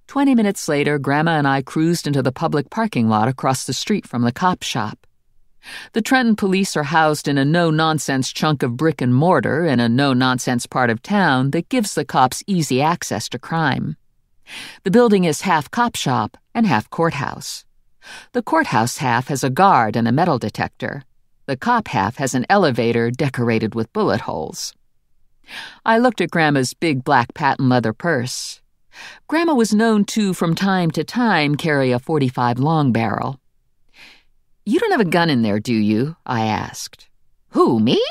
20 minutes later, Grandma and I cruised into the public parking lot across the street from the cop shop. The Trenton police are housed in a no-nonsense chunk of brick and mortar in a no-nonsense part of town that gives the cops easy access to crime. The building is half cop shop and half courthouse. The courthouse half has a guard and a metal detector. The cop half has an elevator decorated with bullet holes. I looked at Grandma's big black patent leather purse. Grandma was known to, from time to time, carry a .45 long barrel. "You don't have a gun in there, do you?" I asked. "Who, me?"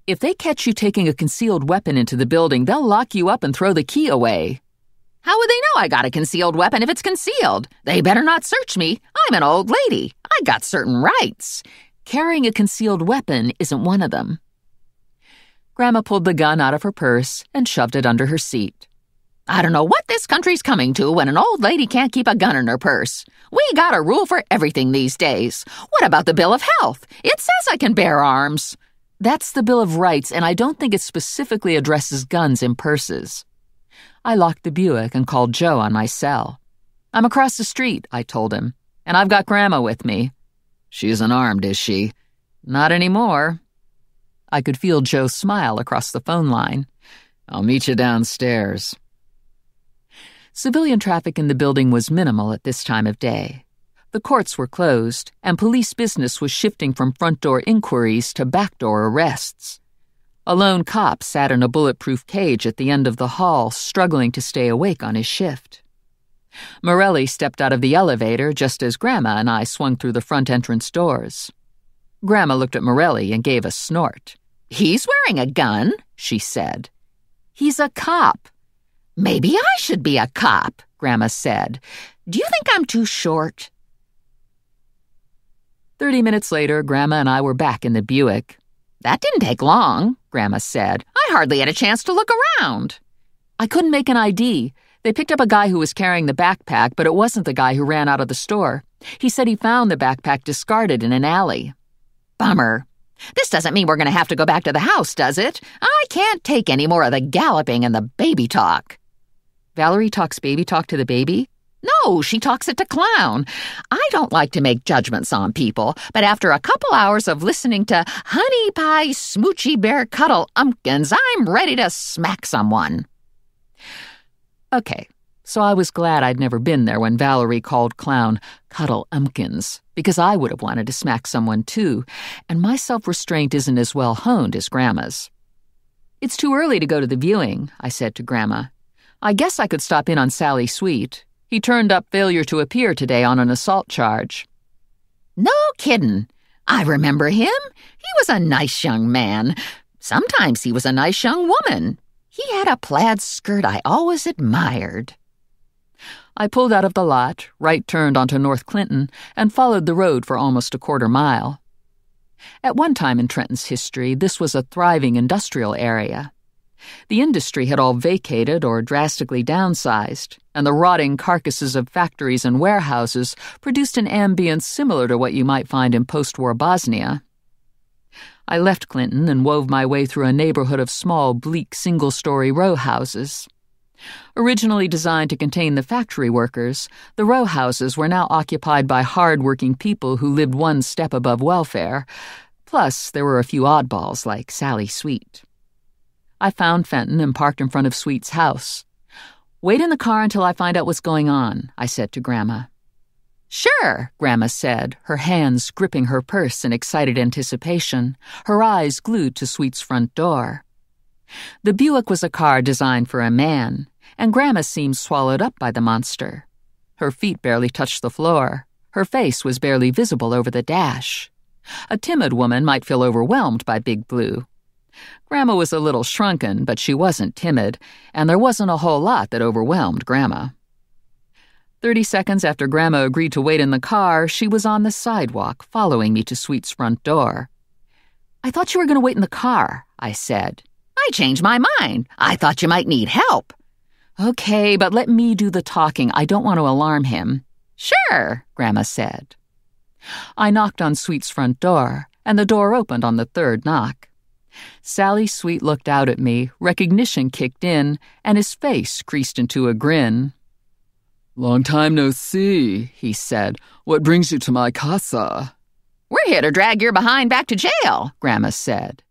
"If they catch you taking a concealed weapon into the building, they'll lock you up and throw the key away." "How would they know I got a concealed weapon if it's concealed? They better not search me. I'm an old lady. I got certain rights. Carrying a concealed weapon isn't one of them." Grandma pulled the gun out of her purse and shoved it under her seat. "I don't know what this country's coming to when an old lady can't keep a gun in her purse. We got a rule for everything these days. What about the Bill of Health? It says I can bear arms." "That's the Bill of Rights, and I don't think it specifically addresses guns in purses." I locked the Buick and called Joe on my cell. "I'm across the street," I told him, "and I've got Grandma with me." "She's unarmed, is she?" "Not anymore." I could feel Joe smile across the phone line. "I'll meet you downstairs." Civilian traffic in the building was minimal at this time of day. The courts were closed, and police business was shifting from front-door inquiries to backdoor arrests. A lone cop sat in a bulletproof cage at the end of the hall, struggling to stay awake on his shift. Morelli stepped out of the elevator just as Grandma and I swung through the front entrance doors. Grandma looked at Morelli and gave a snort. "He's wearing a gun," she said. "He's a cop." "Maybe I should be a cop," Grandma said. "Do you think I'm too short?" 30 minutes later, Grandma and I were back in the Buick. "That didn't take long," Grandma said. "I hardly had a chance to look around." "I couldn't make an ID. They picked up a guy who was carrying the backpack, but it wasn't the guy who ran out of the store. He said he found the backpack discarded in an alley." "Bummer. This doesn't mean we're going to have to go back to the house, does it? I can't take any more of the galloping and the baby talk." "Valerie talks baby talk to the baby?" "No, she talks it to Clown. I don't like to make judgments on people, but after a couple hours of listening to Honey Pie Smoochy Bear Cuddle Umpkins, I'm ready to smack someone." Okay, so I was glad I'd never been there when Valerie called Clown Cuddle Umpkins, because I would have wanted to smack someone too, and my self-restraint isn't as well honed as Grandma's. "It's too early to go to the viewing," I said to Grandma. "I guess I could stop in on Sally Sweet. He turned up failure to appear today on an assault charge." "No kiddin'. I remember him. He was a nice young man. Sometimes he was a nice young woman. He had a plaid skirt I always admired." I pulled out of the lot, right-turned onto North Clinton, and followed the road for almost a quarter mile. At one time in Trenton's history, this was a thriving industrial area. The industry had all vacated or drastically downsized, and the rotting carcasses of factories and warehouses produced an ambience similar to what you might find in post-war Bosnia. I left Clinton and wove my way through a neighborhood of small, bleak, single-story row houses. Originally designed to contain the factory workers, the row houses were now occupied by hard-working people who lived one step above welfare. Plus, there were a few oddballs like Sally Sweet. I found Fenton and parked in front of Sweet's house. "Wait in the car until I find out what's going on," I said to Grandma. "Sure," Grandma said, her hands gripping her purse in excited anticipation, her eyes glued to Sweet's front door. The Buick was a car designed for a man, and Grandma seemed swallowed up by the monster. Her feet barely touched the floor. Her face was barely visible over the dash. A timid woman might feel overwhelmed by Big Blue. Grandma was a little shrunken, but she wasn't timid, and there wasn't a whole lot that overwhelmed Grandma. 30 seconds after Grandma agreed to wait in the car, she was on the sidewalk, following me to Sweet's front door. "I thought you were going to wait in the car," I said. "I changed my mind. I thought you might need help." "Okay, but let me do the talking. I don't want to alarm him." "Sure," Grandma said. I knocked on Sweet's front door, and the door opened on the third knock. Sally Sweet looked out at me, recognition kicked in, and his face creased into a grin. "Long time no see," he said. "What brings you to my casa?" "We're here to drag your behind back to jail," Grandma said.